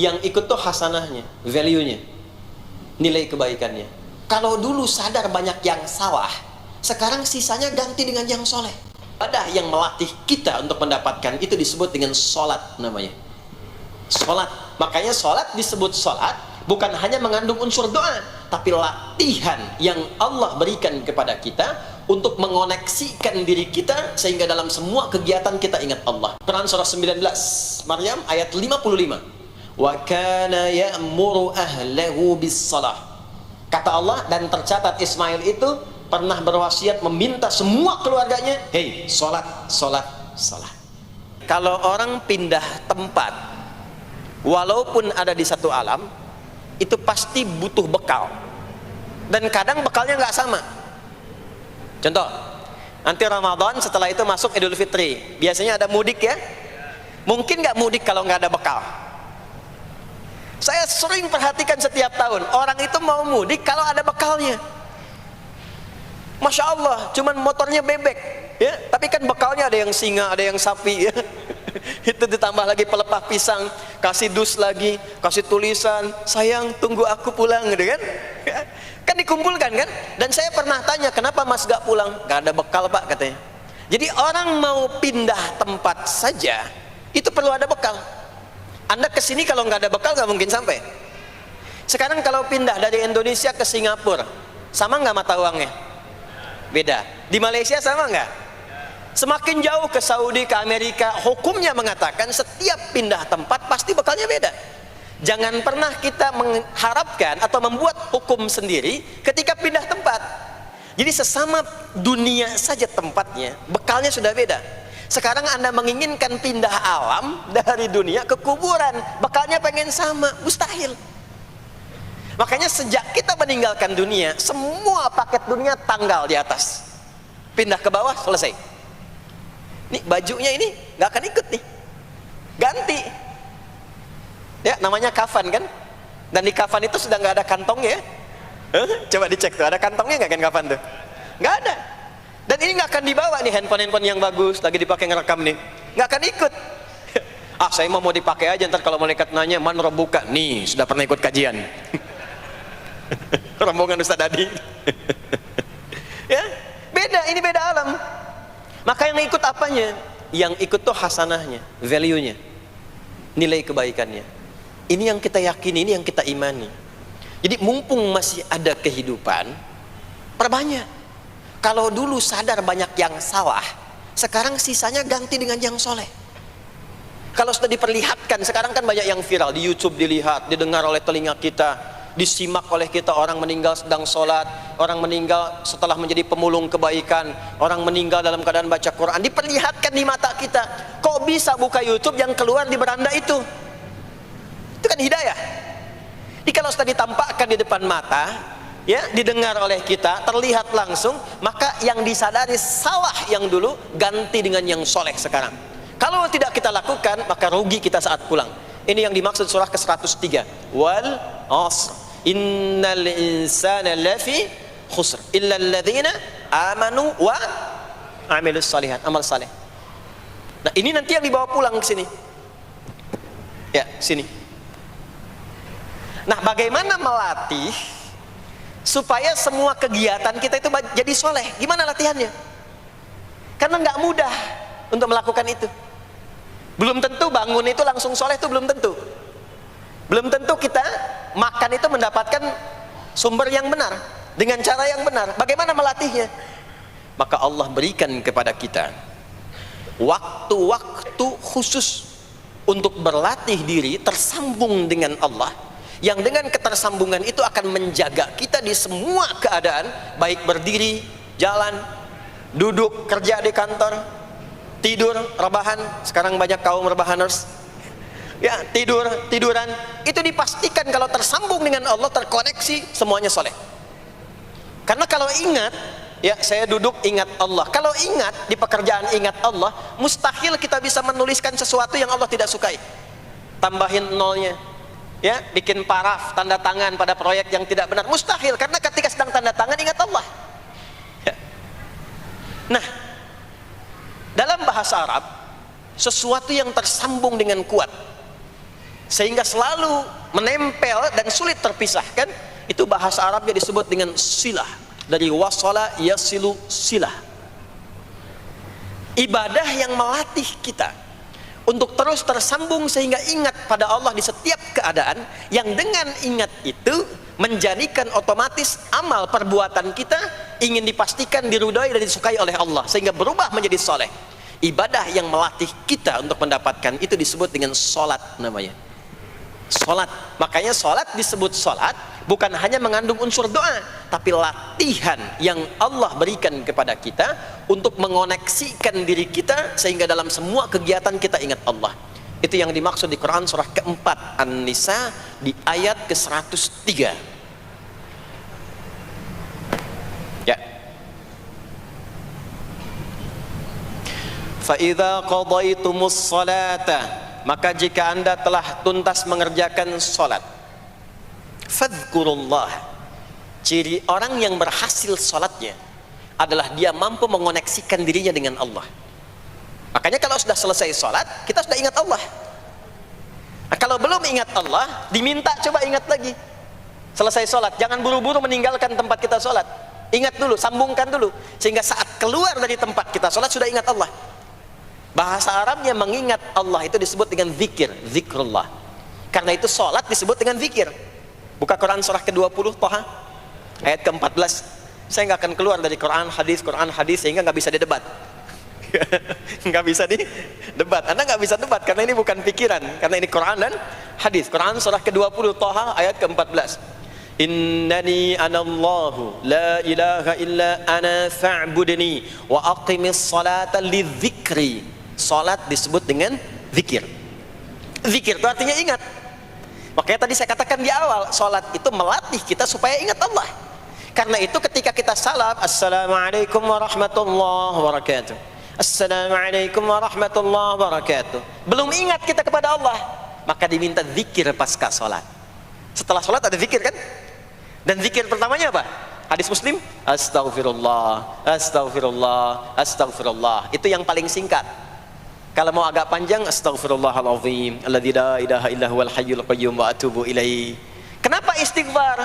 Yang ikut tuh hasanahnya, value-nya, nilai kebaikannya. Kalau dulu sadar banyak yang salah, sekarang sisanya ganti dengan yang soleh. Ada yang melatih kita untuk mendapatkan itu disebut dengan sholat namanya. Sholat. Makanya sholat disebut sholat bukan hanya mengandung unsur doa, tapi latihan yang Allah berikan kepada kita untuk mengoneksikan diri kita sehingga dalam semua kegiatan kita ingat Allah. Quran surah 19 Maryam ayat 55. Wa kana ya'muru ahlahu bis-shalah. Kata Allah, dan tercatat Ismail itu pernah berwasiat meminta semua keluarganya, "Hei, salat, salat, salat." Kalau orang pindah tempat walaupun ada di satu alam, itu pasti butuh bekal. Dan kadang bekalnya nggak sama. Contoh, nanti Ramadan, setelah itu masuk Idul Fitri. Biasanya ada mudik ya. Mungkin nggak mudik kalau nggak ada bekal. Saya sering perhatikan setiap tahun, orang itu mau mudik kalau ada bekalnya. Masya Allah, cuman motornya bebek, ya. Tapi kan bekalnya ada yang singa, ada yang sapi, ya. Itu ditambah lagi pelepah pisang, kasih dus lagi, kasih tulisan, "Sayang, tunggu aku pulang," gitu kan? Kan dikumpulkan kan? Dan saya pernah tanya, "Kenapa Mas gak pulang?" "Gak ada bekal Pak," katanya. Jadi orang mau pindah tempat saja, itu perlu ada bekal. Anda kesini kalau nggak ada bekal nggak mungkin sampai. Sekarang kalau pindah dari Indonesia ke Singapura, sama nggak mata uangnya? Beda. Di Malaysia sama nggak? Semakin jauh ke Saudi, ke Amerika, hukumnya mengatakan setiap pindah tempat pasti bekalnya beda. Jangan pernah kita mengharapkan atau membuat hukum sendiri ketika pindah tempat. Jadi sesama dunia saja tempatnya, bekalnya sudah beda. Sekarang Anda menginginkan pindah alam dari dunia ke kuburan, bekalnya pengen sama, mustahil. Makanya sejak kita meninggalkan dunia, semua paket dunia tanggal di atas, pindah ke bawah, selesai. Nih bajunya ini nggak akan ikut nih, ganti. Ya namanya kafan kan, dan di kafan itu sudah nggak ada kantongnya. Coba dicek tuh, ada kantongnya nggak kan kafan tuh? Nggak ada. Dan ini nggak akan dibawa nih, handphone yang bagus lagi dipakai ngerekam nih, nggak akan ikut. Ah, saya mau dipakai aja, ntar kalau malaikat nanya, "Man rabbuka?" Nih sudah pernah ikut kajian. Rombongan Ustaz Adi. Ya beda, ini beda alam. Maka yang ikut apanya? Yang ikut tuh hasanahnya, value-nya, nilai kebaikannya. Ini yang kita yakini, ini yang kita imani. Jadi mumpung masih ada kehidupan, perbanyak. Kalau dulu sadar banyak yang salah, sekarang sisanya ganti dengan yang soleh. Kalau sudah diperlihatkan, sekarang kan banyak yang viral di YouTube, dilihat, didengar oleh telinga kita, disimak oleh kita, orang meninggal sedang sholat, orang meninggal setelah menjadi pemulung kebaikan, orang meninggal dalam keadaan baca Quran, diperlihatkan di mata kita. Kok bisa buka YouTube yang keluar di beranda itu? Itu kan hidayah. Jadi kalau sudah ditampakkan di depan mata, ya, didengar oleh kita, terlihat langsung, maka yang disadari salah yang dulu ganti dengan yang soleh sekarang. Kalau tidak kita lakukan, maka rugi kita saat pulang. Ini yang dimaksud surah ke-103. Wal asr innal insana lafi khusr illa alladzina amanu wa amilus salihat, amal saleh. Nah, ini nanti yang dibawa pulang ke sini. Ya, sini. Nah, bagaimana melatih supaya semua kegiatan kita itu jadi soleh? Gimana latihannya? Karena nggak mudah untuk melakukan itu. Belum tentu bangun itu langsung soleh, itu belum tentu. Belum tentu kita makan itu mendapatkan sumber yang benar, dengan cara yang benar. Bagaimana melatihnya? Maka Allah berikan kepada kita waktu-waktu khusus untuk berlatih diri tersambung dengan Allah, yang dengan ketersambungan itu akan menjaga kita di semua keadaan, baik berdiri, jalan, duduk, kerja di kantor, tidur, rebahan. Sekarang banyak kaum rebahaners, ya, tiduran, itu dipastikan kalau tersambung dengan Allah, terkoneksi, semuanya soleh. Karena kalau ingat, ya, saya duduk ingat Allah. Kalau ingat di pekerjaan ingat Allah, mustahil kita bisa menuliskan sesuatu yang Allah tidak sukai. Tambahin nolnya, ya, bikin paraf, tanda tangan pada proyek yang tidak benar, mustahil. Karena ketika sedang tanda tangan ingat Allah, ya. Nah, dalam bahasa Arab, sesuatu yang tersambung dengan kuat, sehingga selalu menempel dan sulit terpisahkan. Itu bahasa Arabnya disebut dengan silah, dari wasala yasilu silah. Ibadah yang melatih kita untuk terus tersambung sehingga ingat pada Allah di setiap keadaan, yang dengan ingat itu menjadikan otomatis amal perbuatan kita ingin dipastikan diridhoi dan disukai oleh Allah sehingga berubah menjadi soleh. Ibadah yang melatih kita untuk mendapatkan itu disebut dengan solat namanya. Solat. Makanya solat disebut solat bukan hanya mengandung unsur doa, tapi latihan yang Allah berikan kepada kita untuk mengoneksikan diri kita sehingga dalam semua kegiatan kita ingat Allah. Itu yang dimaksud di Quran surah keempat An-Nisa di ayat ke-103. Ya. Fa idza qadaytumus salata, maka jika Anda telah tuntas mengerjakan salat, fadhkurullah. Ciri orang yang berhasil salatnya adalah dia mampu mengoneksikan dirinya dengan Allah. Makanya kalau sudah selesai salat, kita sudah ingat Allah. Nah, kalau belum ingat Allah, diminta coba ingat lagi. Selesai salat, jangan buru-buru meninggalkan tempat kita salat. Ingat dulu, sambungkan dulu, sehingga saat keluar dari tempat kita salat sudah ingat Allah. Bahasa Arabnya mengingat Allah itu disebut dengan zikir, zikrullah. Karena itu salat disebut dengan zikir. Buka Quran surah ke-20 Thaha ayat ke-14. Saya nggak akan keluar dari Quran hadis sehingga nggak bisa didebat. Nggak bisa didebat. Anda nggak bisa debat karena ini bukan pikiran, karena ini Quran dan hadis. Quran surah ke-20 Thaha ayat ke-14. Innani anallahu la ilaha illa ana fa'budni wa aqimis salata lidzikri. Salat disebut dengan zikir. Zikir itu artinya ingat. Makanya tadi saya katakan di awal, salat itu melatih kita supaya ingat Allah. Karena itu ketika kita salam, assalamualaikum warahmatullahi wabarakatuh, assalamualaikum warahmatullahi wabarakatuh, belum ingat kita kepada Allah, maka diminta zikir pasca salat. Setelah salat ada zikir kan? Dan zikir pertamanya apa? Hadis Muslim, astaghfirullah, astaghfirullah, astaghfirullah. Itu yang paling singkat. Kalau mau agak panjang, astaghfirullahalazim alladzi la ilaha illa huwal hayyul qayyum wa atubu ilaihi. Kenapa istighfar?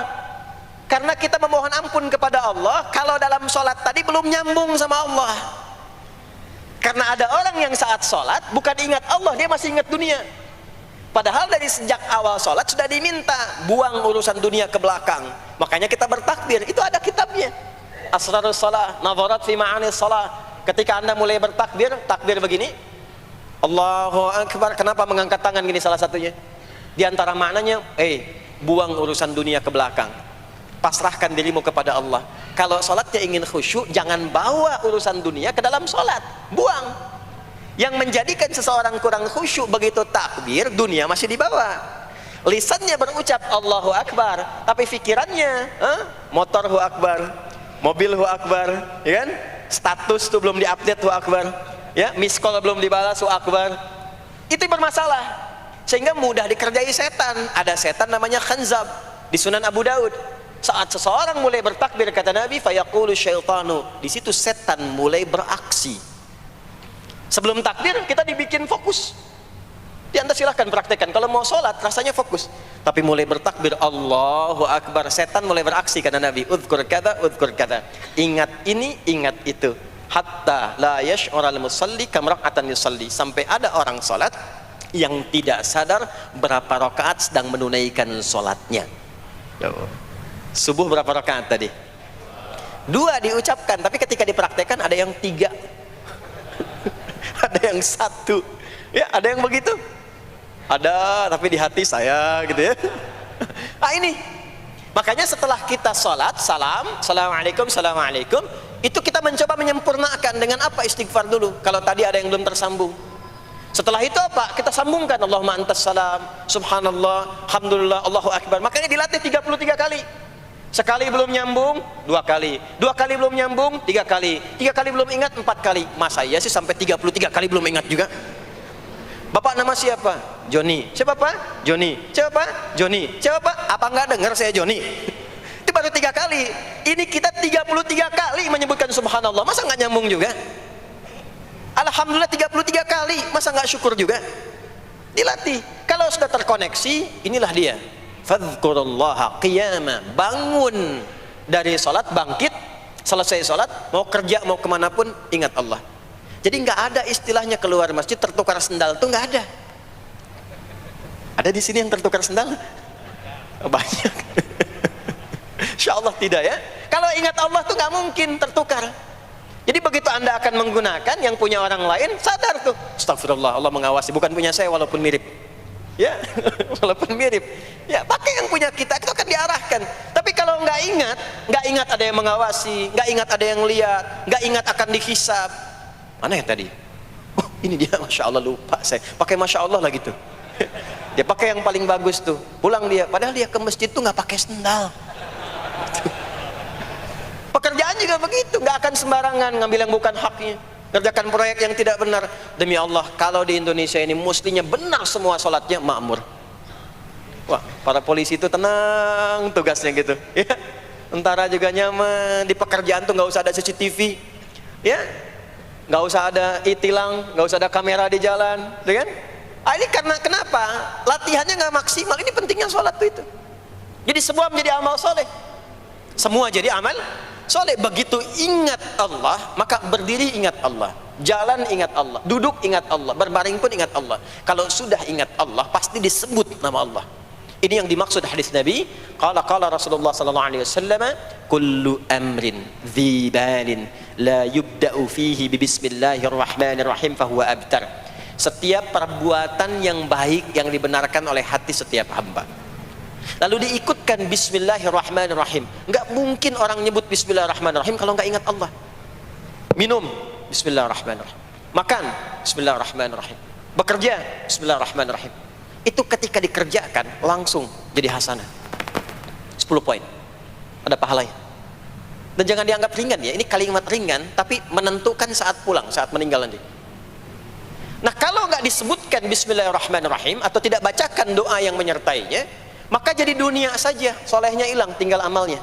Karena kita memohon ampun kepada Allah kalau dalam sholat tadi belum nyambung sama Allah. Karena ada orang yang saat sholat bukan ingat Allah, dia masih ingat dunia. Padahal dari sejak awal sholat sudah diminta buang urusan dunia ke belakang. Makanya kita bertakbir, itu ada kitabnya. Asrarus shalah, nadharat fi ma'anis shalah. Ketika Anda mulai bertakbir, takbir begini, Allahu Akbar. Kenapa mengangkat tangan gini salah satunya? Di antara maknanya, buang urusan dunia ke belakang. Pasrahkan dirimu kepada Allah. Kalau sholatnya ingin khusyuk, jangan bawa urusan dunia ke dalam sholat. Buang. Yang menjadikan seseorang kurang khusyuk begitu takbir, dunia masih dibawa. Lisannya berucap Allahu Akbar, tapi pikirannya motor hu akbar, mobil hu akbar, ya kan? Status tuh belum diupdate hu akbar, ya, miss call belum dibalas hu akbar. Itu bermasalah, sehingga mudah dikerjai setan. Ada setan namanya khanzab di Sunan Abu Daud. Saat seseorang mulai bertakbir, kata Nabi, fayaqulu syaitanu, di situ setan mulai beraksi. Sebelum takbir kita dibikin fokus. Anda silahkan praktekkan. Kalau mau sholat rasanya fokus, tapi mulai bertakbir Allahu Akbar, setan mulai beraksi. Kata Nabi, udhkur kata, udhkur kata, ingat ini, ingat itu, hatta la yash'ural musalli kam rak'atan yusalli, sampai ada orang sholat yang tidak sadar berapa rakaat sedang menunaikan sholatnya. Subuh berapa rakaat tadi? 2 diucapkan, tapi ketika dipraktekkan ada yang 3 ada yang 1, ya, ada yang begitu. Ada, tapi di hati saya gitu ya. Nah ini, makanya setelah kita sholat, salam, assalamualaikum, assalamualaikum, itu kita mencoba menyempurnakan dengan apa? Istighfar dulu. Kalau tadi ada yang belum tersambung, setelah itu apa? Kita sambungkan Allahumma antas salam, subhanallah, alhamdulillah, Allahu Akbar. Makanya dilatih 33 kali. Sekali belum nyambung, 2 kali. 2 kali belum nyambung, 3 kali. 3 kali belum ingat, 4 kali. Masa iya sih sampai 33 kali belum ingat juga? Bapak nama siapa? Joni. Siapa Pak? Joni. Siapa? Joni. Siapa? Apa enggak dengar saya Joni? Itu baru 3 kali. Ini kita 33 kali menyebutkan subhanallah. Masa enggak nyambung juga? Alhamdulillah 33 kali. Masa enggak syukur juga? Dilatih. Kalau sudah terkoneksi, inilah dia. Fadhkurullaha qiyama, bangun dari sholat, bangkit, selesai sholat, mau kerja, mau kemanapun, ingat Allah. Jadi nggak ada istilahnya keluar masjid tertukar sendal, tuh nggak ada. Ada di sini yang tertukar sendal? Banyak. Insya Allah tidak ya. Kalau ingat Allah tuh nggak mungkin tertukar. Jadi begitu Anda akan menggunakan, yang punya orang lain sadar tuh, astagfirullah, Allah mengawasi, bukan punya saya walaupun mirip. Ya, walaupun mirip. Ya, pakai yang punya kita, itu akan diarahkan. Tapi kalau nggak ingat ada yang mengawasi, nggak ingat ada yang lihat, nggak ingat akan dihisab. Mana yang tadi? Oh, ini dia, masya Allah, lupa saya. Pakai masya Allah lah gitu. Dia pakai yang paling bagus tuh. Pulang dia, padahal dia ke masjid tuh nggak pakai sendal. Pekerjaan juga begitu, nggak akan sembarangan ngambil yang bukan haknya, kerjakan proyek yang tidak benar. Demi Allah, kalau di Indonesia ini mestinya benar semua sholatnya, makmur. Wah, para polisi itu tenang tugasnya gitu, ya. Tentara juga nyaman, di pekerjaan tuh nggak usah ada CCTV, ya, nggak usah ada e-tilang, nggak usah ada kamera di jalan, ya kan? Ini karena kenapa? Latihannya nggak maksimal. Ini pentingnya sholat tuh itu. Jadi semua menjadi amal soleh. Semua jadi amal soleh. Begitu ingat Allah, maka berdiri ingat Allah, jalan ingat Allah, duduk ingat Allah, berbaring pun ingat Allah. Kalau sudah ingat Allah, pasti disebut nama Allah. Ini yang dimaksud hadis Nabi. Qala Rasulullah sallallahu alaihi wasallam, kullu amrin dhi balin la yubda'u fihi bi bismillahirrahmanirrahim fahuwa abtar. Setiap perbuatan yang baik yang dibenarkan oleh hati setiap hamba, lalu diikutkan bismillahirrahmanirrahim. Enggak mungkin orang nyebut bismillahirrahmanirrahim kalau enggak ingat Allah. Minum, bismillahirrahmanirrahim. Makan, bismillahirrahmanirrahim. Bekerja, bismillahirrahmanirrahim. Itu ketika dikerjakan langsung jadi hasanah. 10 poin. Ada pahalanya. Dan jangan dianggap ringan ya. Ini kalimat ringan tapi menentukan saat pulang, saat meninggal nanti. Nah, kalau nggak disebutkan bismillahirrahmanirrahim atau tidak bacakan doa yang menyertainya, maka jadi dunia saja, solehnya hilang, tinggal amalnya.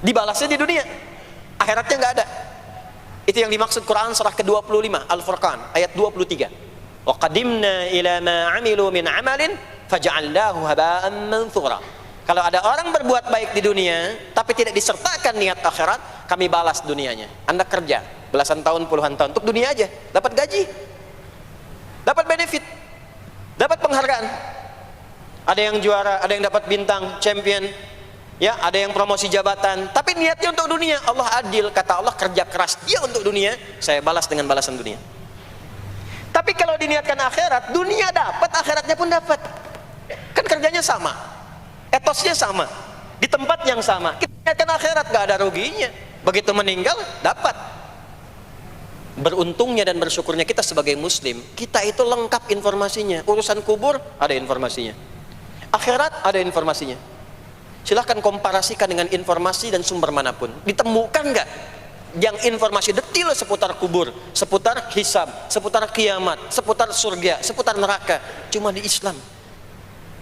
Dibalasnya di dunia, akhiratnya nggak ada. Itu yang dimaksud Quran surah ke-25 Al-Furqan ayat 23. Wa qadimna ila ma 'amilu min 'amalin faj'alnahu haba'an manthura. Kalau ada orang berbuat baik di dunia tapi tidak disertakan niat akhirat, kami balas dunianya. Anda kerja belasan tahun, puluhan tahun untuk dunia aja, dapat gaji, dapat benefit, dapat penghargaan. Ada yang juara, ada yang dapat bintang, champion, ya, ada yang promosi jabatan, tapi niatnya untuk dunia. Allah adil, kata Allah, kerja keras dia untuk dunia, saya balas dengan balasan dunia. Tapi kalau diniatkan akhirat, dunia dapat, akhiratnya pun dapat. Kan kerjanya sama, etosnya sama, di tempat yang sama. Kita niatkan akhirat, gak ada ruginya. Begitu meninggal, dapat. Beruntungnya dan bersyukurnya kita sebagai muslim, kita itu lengkap informasinya. Urusan kubur ada informasinya, akhirat ada informasinya. Silahkan komparasikan dengan informasi dan sumber manapun. Ditemukan nggak yang informasi detail seputar kubur, seputar hisab, seputar kiamat, seputar surga, seputar neraka? Cuma di Islam.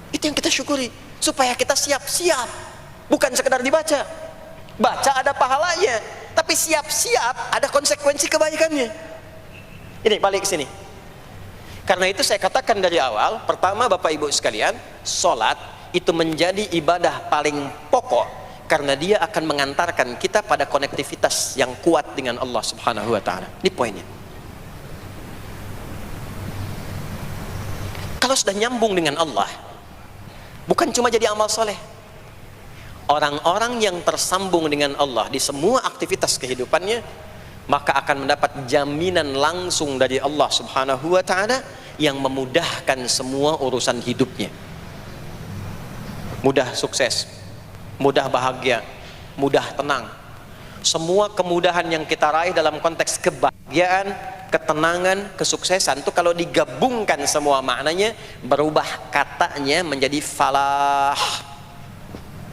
Itu yang kita syukuri, supaya kita siap-siap. Bukan sekedar dibaca, baca ada pahalanya, tapi siap-siap ada konsekuensi kebaikannya. Ini balik ke sini. Karena itu saya katakan dari awal, pertama Bapak Ibu sekalian, sholat itu menjadi ibadah paling pokok karena dia akan mengantarkan kita pada konektivitas yang kuat dengan Allah Subhanahu wa taala. Ini poinnya. Kalau sudah nyambung dengan Allah, bukan cuma jadi amal soleh. Orang-orang yang tersambung dengan Allah di semua aktivitas kehidupannya, maka akan mendapat jaminan langsung dari Allah Subhanahu wa taala yang memudahkan semua urusan hidupnya. Mudah sukses, mudah bahagia, mudah tenang. Semua kemudahan yang kita raih dalam konteks kebahagiaan, ketenangan, kesuksesan itu kalau digabungkan semua maknanya, berubah katanya menjadi falah.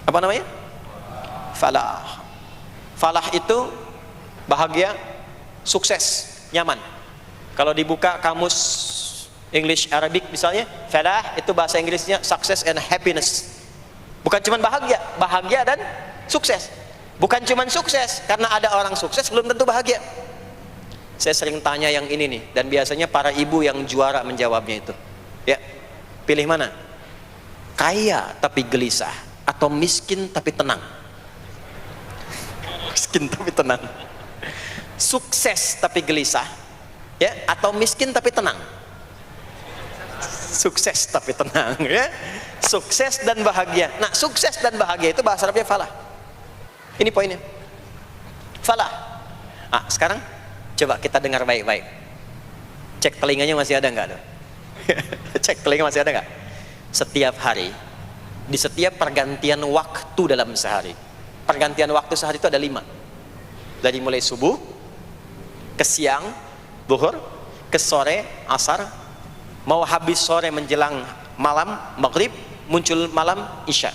Apa namanya? Falah. Falah itu bahagia, sukses, nyaman. Kalau dibuka kamus English Arabic misalnya, falah itu bahasa Inggrisnya success and happiness. Bukan cuma bahagia, bahagia dan sukses. Bukan cuma sukses, karena ada orang sukses belum tentu bahagia. Saya sering tanya yang ini nih, dan biasanya para ibu yang juara menjawabnya itu. Ya, pilih mana? Kaya tapi gelisah, atau miskin tapi tenang? Miskin tapi tenang. Sukses tapi gelisah, ya, atau miskin tapi tenang? Sukses tapi tenang, ya. Sukses dan bahagia. Nah, sukses dan bahagia itu bahasa Arabnya falah. Ini poinnya. Falah. Ah, sekarang coba kita dengar baik-baik. Cek telinganya masih ada nggak? Cek telinga masih ada nggak? Setiap hari, di setiap pergantian waktu dalam sehari, pergantian waktu sehari itu ada 5. Dari mulai subuh, ke siang, zuhur, ke sore, asar, mau habis sore menjelang malam, maghrib, muncul malam, isya.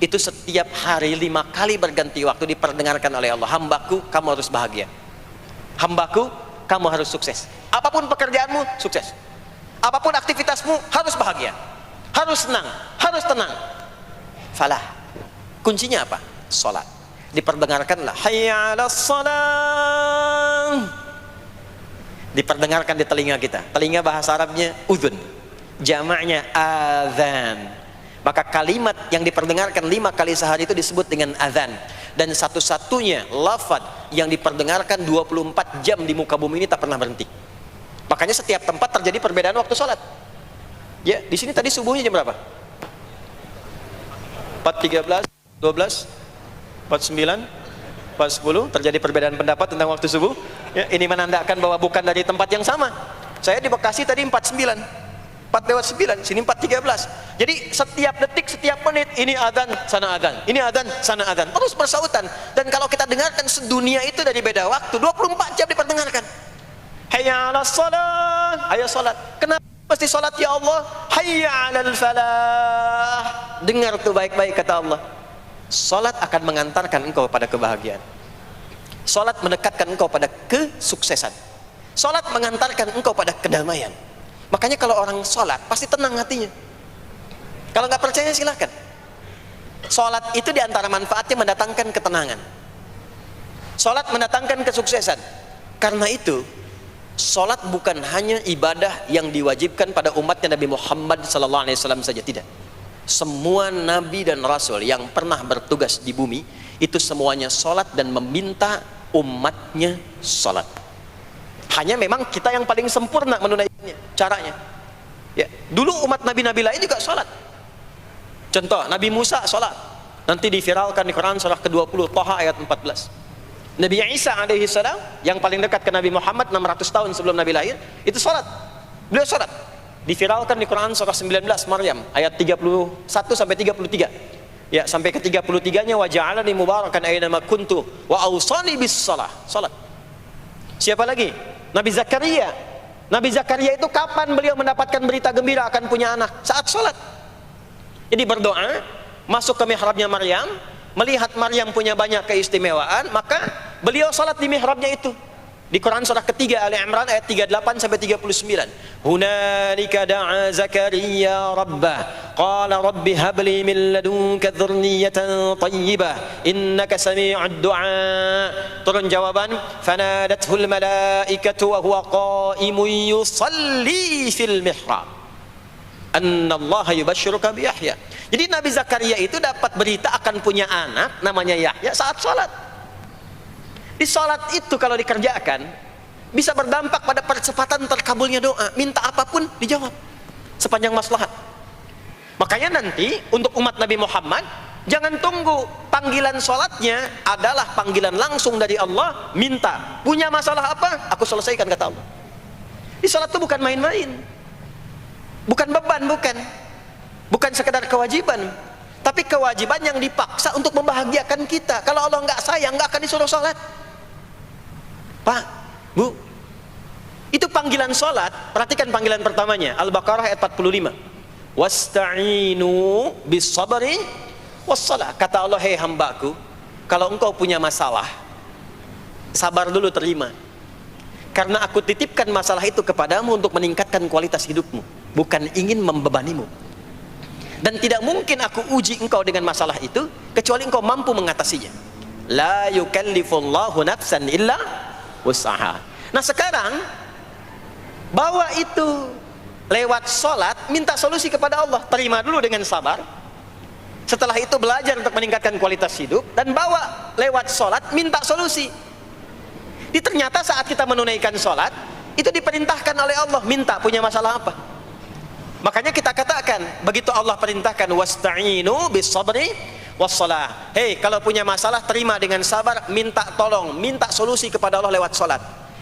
Itu setiap hari 5 kali berganti waktu diperdengarkan oleh Allah. Hambaku, kamu harus bahagia. Hambaku, kamu harus sukses. Apapun pekerjaanmu, sukses. Apapun aktivitasmu, harus bahagia, harus senang, harus tenang. Falah. Kuncinya apa? Salat. Diperdengarkanlah hayya 'alas shalah. Diperdengarkan di telinga kita. Telinga bahasa Arabnya udhun, jamaknya adzan. Maka kalimat yang diperdengarkan 5 kali sehari itu disebut dengan adzan. Dan satu-satunya lafaz yang diperdengarkan 24 jam di muka bumi ini tak pernah berhenti. Makanya setiap tempat terjadi perbedaan waktu sholat. Ya, di sini tadi subuhnya jam berapa? 4.13, 12, 49, 4.10. Terjadi perbedaan pendapat tentang waktu subuh. Ya, ini menandakan bahwa bukan dari tempat yang sama. Saya di Bekasi tadi 49, 4:09, sini 4:13. Jadi setiap detik, setiap menit, ini adzan, sana adzan, ini adzan, sana adzan, terus bersautan. Dan kalau kita dengarkan sedunia itu dari beda waktu, 24 jam diperdengarkan. Hayya 'alas shalah, ayo salat. Kenapa mesti salat ya Allah? Hayya 'alal falah. Dengar tuh baik-baik kata Allah. Salat akan mengantarkan engkau pada kebahagiaan. Salat mendekatkan engkau pada kesuksesan. Salat mengantarkan engkau pada kedamaian. Makanya kalau orang salat pasti tenang hatinya. Kalau nggak percaya silakan. Salat itu diantara manfaatnya mendatangkan ketenangan. Salat mendatangkan kesuksesan. Karena itu salat bukan hanya ibadah yang diwajibkan pada umatnya Nabi Muhammad SAW saja, tidak. Semua nabi dan rasul yang pernah bertugas di bumi itu semuanya salat dan meminta umatnya salat. Hanya memang kita yang paling sempurna menunaikannya, caranya. Ya, dulu umat nabi-nabi lain juga salat. Contoh, Nabi Musa salat. Nanti diviralkan di Quran surah ke-20 Thaha ayat 14. Nabi Isa alaihi salam yang paling dekat ke Nabi Muhammad 600 tahun sebelum Nabi lahir, itu salat. Beliau salat. Diviralkan di Quran surah 19 Maryam ayat 31 sampai 33. Ya, sampai ke 33-nya wa ja'alani mubarakan aina ma kuntu wa awsani bis shalah. Salat. Siapa lagi? Nabi Zakaria. Nabi Zakaria itu kapan beliau mendapatkan berita gembira akan punya anak? Saat salat. Jadi berdoa, masuk ke mihrabnya Maryam, melihat Maryam punya banyak keistimewaan, maka beliau salat di mihrabnya itu. Di Quran surah ketiga Ali Imran ayat 38 sampai 39. Hunalika da'a Zakaria rabbah qala rabbi habli min ladunka dzurriyyatan thayyibah innaka sami'ud du'a. Turun jawaban, fanadathul malaikatu wa huwa qa'imun yusalli fil mihrab anna Allah yubashshiruka bi Yahya. Jadi Nabi Zakaria itu dapat berita akan punya anak namanya Yahya saat salat. Di salat itu kalau dikerjakan bisa berdampak pada percepatan terkabulnya doa. Minta apapun dijawab sepanjang maslahat. Makanya nanti untuk umat Nabi Muhammad jangan tunggu, panggilan salatnya adalah panggilan langsung dari Allah. Minta, punya masalah apa? Aku selesaikan kata Allah. Di salat itu bukan main-main, bukan beban, bukan sekedar kewajiban, tapi kewajiban yang dipaksa untuk membahagiakan kita. Kalau Allah nggak sayang, nggak akan disuruh salat. Pak, Bu, itu panggilan salat. Perhatikan panggilan pertamanya, Al-Baqarah ayat 45. Wasta'inu bis sabri was salah. Kata Allah, hei hambaku, kalau engkau punya masalah, sabar dulu, terima. Karena aku titipkan masalah itu kepadamu untuk meningkatkan kualitas hidupmu, bukan ingin membebanimu. Dan tidak mungkin aku uji engkau dengan masalah itu kecuali engkau mampu mengatasinya. La yukallifullahu nafsan illa wus'aha. Nah sekarang bawa itu lewat sholat minta solusi kepada Allah. Terima dulu dengan sabar, setelah itu belajar untuk meningkatkan kualitas hidup, dan bawa lewat sholat minta solusi. Ternyata saat kita menunaikan sholat itu diperintahkan oleh Allah, minta punya masalah apa. Makanya kita katakan, begitu Allah perintahkan wasta'inu bis sabri wassalah, hei kalau punya masalah terima dengan sabar, minta tolong, minta solusi kepada Allah lewat sholat.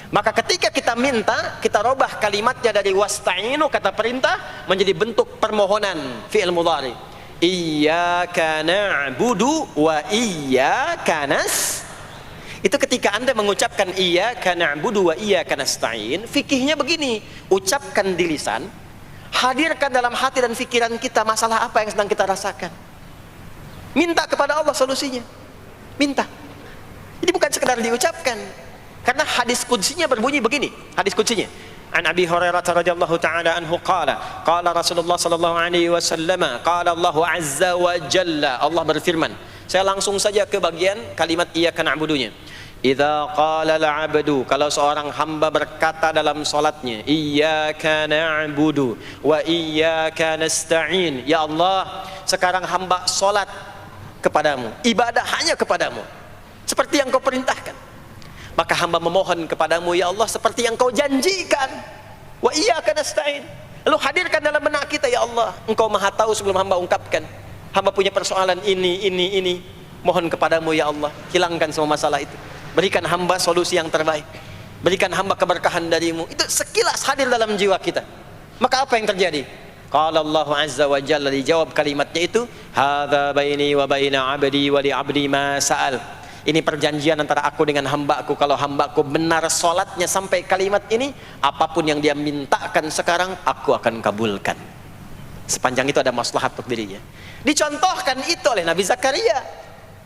Maka ketika kita minta, kita robah kalimatnya dari wasta'inu, kata perintah, menjadi bentuk permohonan, fi'il mudhari. Iyyaka na'budu wa iyyaka nas. Itu ketika Anda mengucapkan iyyaka na'budu wa iyyaka nasta'in, fikihnya begini, ucapkan di lisan, hadirkan dalam hati dan pikiran kita masalah apa yang sedang kita rasakan. Minta kepada Allah solusinya. Minta. Jadi bukan sekedar diucapkan. Karena hadis qudsinya berbunyi begini. Hadis qudsinya. An Abi Hurairah radhiyallahu ta'ala anhu qala, qala Rasulullah sallallahu alaihi wasallam, qala Allahu azza wa jalla, Allah berfirman. Saya langsung saja ke bagian kalimat iyyaka na'budunya. Idza qala al-'abdu, kalau seorang hamba berkata dalam salatnya, iyyaka na'budu wa iyyaka nasta'in, ya Allah, sekarang hamba salat kepadamu, ibadah hanya kepadamu, seperti yang kau perintahkan. Maka hamba memohon kepadamu, ya Allah, seperti yang kau janjikan. Wa iyyaka nasta'in. Lalu hadirkan dalam benak kita, ya Allah, engkau maha tahu sebelum hamba ungkapkan. Hamba punya persoalan ini. Mohon kepadamu, ya Allah, hilangkan semua masalah itu. Berikan hamba solusi yang terbaik. Berikan hamba keberkahan darimu. Itu sekilas hadir dalam jiwa kita. Maka apa yang terjadi? Qala Allah azza wa jalla, dijawab kalimatnya itu, hadza baini wa baina 'abdi wa li 'abdi ma sa'al. Ini perjanjian antara aku dengan hambaku. Kalau hambaku benar sholatnya sampai kalimat ini, apapun yang dia mintakan sekarang, aku akan kabulkan. Sepanjang itu ada maslahat untuk dirinya. Dicontohkan itu oleh Nabi Zakaria.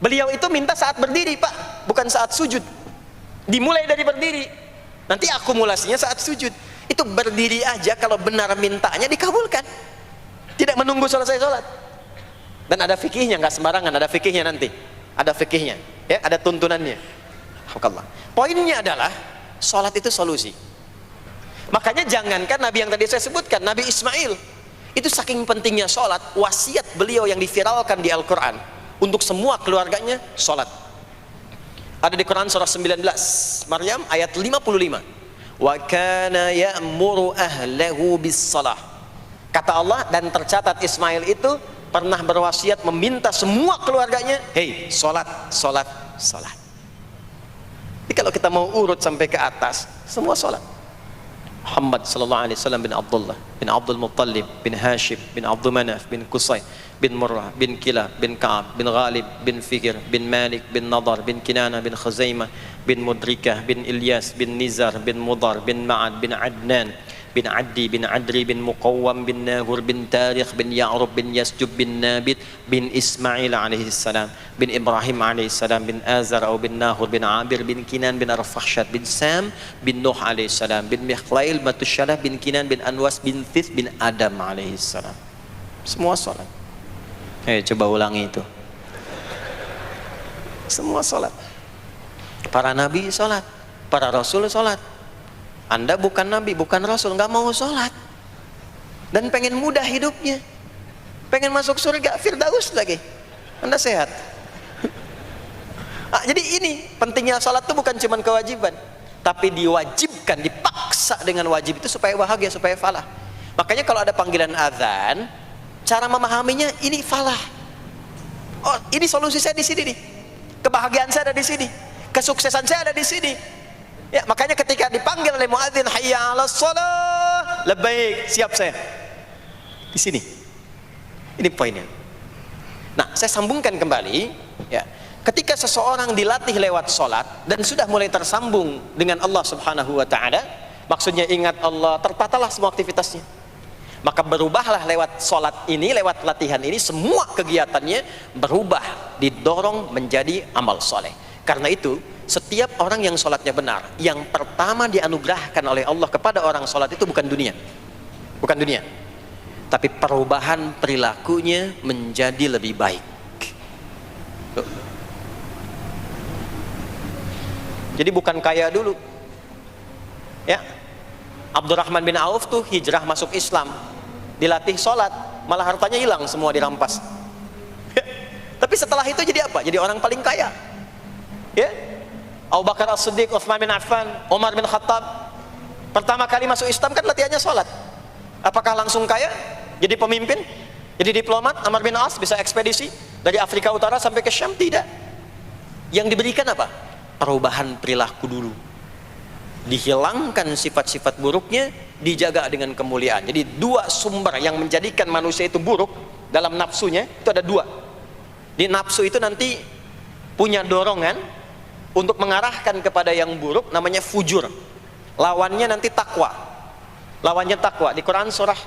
Beliau itu minta saat berdiri, Pak, bukan saat sujud. Dimulai dari berdiri, nanti akumulasinya saat sujud. Itu berdiri aja, kalau benar mintanya dikabulkan. Tidak menunggu selesai sholat. Dan ada fikihnya, nggak sembarangan, ada fikihnya nanti. Ada fikihnya, ya, ada tuntunannya. Alhamdulillah. Poinnya adalah sholat itu solusi. Makanya jangankan Nabi yang tadi saya sebutkan, Nabi Ismail itu saking pentingnya sholat, wasiat beliau yang diviralkan di Al-Quran untuk semua keluarganya sholat. Ada di Quran surah 19 Maryam ayat 55. Wa kana ya'muru ahlahu bis salah. Kata Allah, dan tercatat Ismail itu pernah berwasiat meminta semua keluarganya, hei, sholat. Jadi kalau kita mau urut sampai ke atas, semua sholat. Muhammad sallallahu alaihi wasallam bin Abdullah bin Abdul Muttalib bin Hashim bin Abdul Manaf bin Qusay bin Murrah bin Kilab bin Ka'ab bin Ghalib bin Fikir bin Malik bin Nadar bin Kinana bin Khuzaimah bin Mudrikah bin Ilyas bin Nizar bin Mudar bin Ma'ad bin Adnan bin Addi bin Adri bin Muqawwam bin Nahur bin Tarikh bin Ya'rub bin Yasjub bin Nabit bin Ismail alaihi salam bin Ibrahim alaihi salam bin Azar atau bin Nahur bin Abir bin Kinan bin Arfakhshad bin Sam bin Nuh alaihi salam bin Mikhlail Matusyalah bin Kinan bin Anwas bin Thith bin Adam alaihi salam. Semua salat. Coba ulangi itu. Semua salat. Para nabi salat, para rasul salat. Anda bukan nabi, bukan rasul, nggak mau sholat dan pengen mudah hidupnya, pengen masuk surga Firdaus lagi, Anda sehat. Jadi ini pentingnya sholat itu bukan cuma kewajiban, tapi diwajibkan, dipaksa dengan wajib itu supaya bahagia, supaya falah. Makanya kalau ada panggilan azan, cara memahaminya ini falah. Oh, ini solusi saya di sini nih, kebahagiaan saya ada di sini, kesuksesan saya ada di sini. Ya, makanya ketika dipanggil oleh muadzin, hayya 'alas shalah, labbaik, siap saya. Di sini. Ini poinnya. Nah, saya sambungkan kembali, ya. Ketika seseorang dilatih lewat salat dan sudah mulai tersambung dengan Allah Subhanahu wa taala, maksudnya ingat Allah, tertatalah semua aktivitasnya. Maka berubahlah lewat salat ini, lewat latihan ini, semua kegiatannya berubah, didorong menjadi amal soleh. Karena itu, setiap orang yang sholatnya benar, yang pertama dianugerahkan oleh Allah kepada orang sholat itu bukan dunia, tapi perubahan perilakunya menjadi lebih baik. Jadi bukan kaya dulu, ya, Abdurrahman bin Auf tuh hijrah masuk Islam, dilatih sholat, malah hartanya hilang semua dirampas. Tapi setelah itu jadi apa? Jadi orang paling kaya. Ya, Abu Bakar As-Siddiq, Utsman bin Affan, Umar bin Khattab, pertama kali masuk Islam kan latihannya sholat. Apakah langsung kaya? Jadi pemimpin? Jadi diplomat? Amr bin As bisa ekspedisi dari Afrika Utara sampai ke Syam? Tidak. Yang diberikan apa? Perubahan perilaku dulu. Dihilangkan sifat-sifat buruknya, dijaga dengan kemuliaan. Jadi dua sumber yang menjadikan manusia itu buruk dalam nafsunya, itu ada dua. Di nafsu itu nanti punya dorongan untuk mengarahkan kepada yang buruk, namanya fujur. Lawannya nanti takwa. Lawannya takwa. Di Quran surah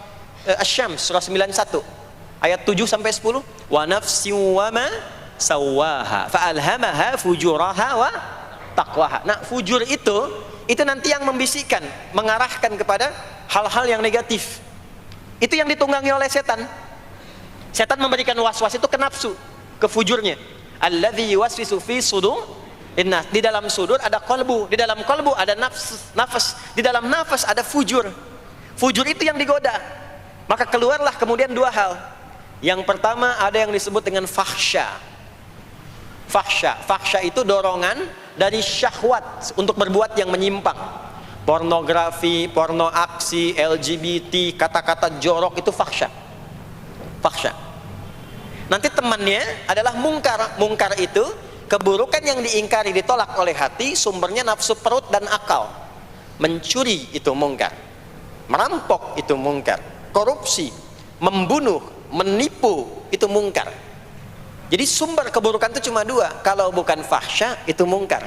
Asy-Syams surah 91 ayat 7 sampai 10, wa nafsin wa ma sawaha fa'alhamaha fujuraha wa taqwaha. Nah, fujur itu nanti yang membisikkan, mengarahkan kepada hal-hal yang negatif. Itu yang ditunggangi oleh setan. Setan memberikan was-was itu ke nafsu, ke fujurnya. Alladzi yuwaswisu fi sudur innas. Di dalam sudur ada qalbu, di dalam qalbu ada nafas, di dalam nafas ada fujur. Fujur itu yang digoda. Maka keluarlah kemudian dua hal. Yang pertama ada yang disebut dengan fahsya. Fahsya itu dorongan dari syahwat untuk berbuat yang menyimpang. Pornografi, porno aksi, LGBT, kata-kata jorok, itu fahsya. Nanti temannya adalah mungkar. Mungkar itu keburukan yang diingkari, ditolak oleh hati, sumbernya nafsu perut dan akal. Mencuri itu mungkar, merampok itu mungkar, korupsi, membunuh, menipu itu mungkar. Jadi sumber keburukan itu cuma dua. Kalau bukan fahsya itu mungkar.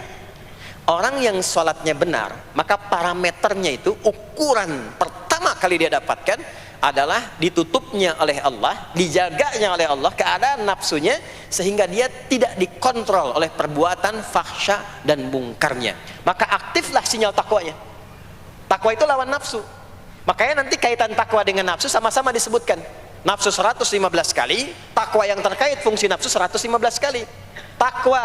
Orang yang sholatnya benar, maka parameternya itu, ukuran pertama kali dia dapatkan adalah ditutupnya oleh Allah, dijaganya oleh Allah keadaan nafsunya, sehingga dia tidak dikontrol oleh perbuatan fahsya dan mungkarnya. Maka aktiflah sinyal takwanya. Takwa itu lawan nafsu. Makanya nanti kaitan takwa dengan nafsu sama-sama disebutkan. Nafsu 115 kali, takwa yang terkait fungsi nafsu 115 kali. Takwa